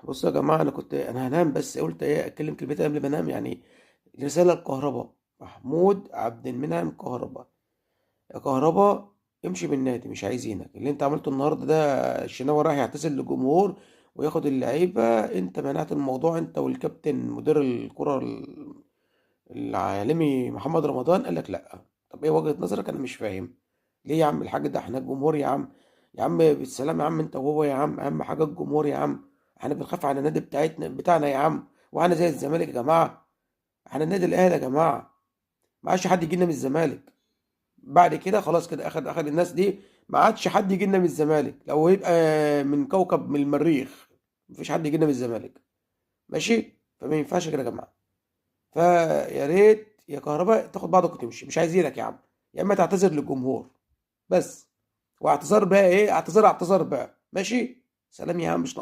بصوا يا جماعة، أنا هنام، بس قلت إيه أتكلم كلمتين قبل ما أنام يعني. رسالة لكهربا. محمود عبد المنعم كهربا. يا كهربا، امشي من النادي، مش عايزينك. اللي أنت عملته النهاردة ده، الشناوي راح يعتزل للجمهور وياخد اللعيبة. أنت منعت الموضوع، أنت والكابتن مدير الكرة العالمي محمد رمضان قال لك لأ. طب إيه وجهة نظرك؟ أنا مش فاهم. ليه يا عم الحاج؟ ده احنا الجمهور يا عم. يا عم بالسلام يا عم، انت وهو يا عم، اهم حاجه الجمهور يا عم. احنا بنخاف على النادي بتاعنا يا عم، واحنا زي الزمالك يا جماعه. احنا النادي الاهلي يا جماعه. ما عادش حد يجي لنا من الزمالك. بعد كده خلاص كده، اخد الناس دي. ما عادش حد يجي لنا من الزمالك، لو يبقى من كوكب من المريخ. مفيش حد يجي لنا من الزمالك. ماشي، فما ينفعش كده يا جماعه. فيا ريت يا كهرباء تاخد بعضك وتمشي، مش عايزينك يا عم. يا اما تعتذر للجمهور بس. واعتذار بقى ايه؟ اعتذار بقى، ماشي. سلام يا عم، مش ناقص.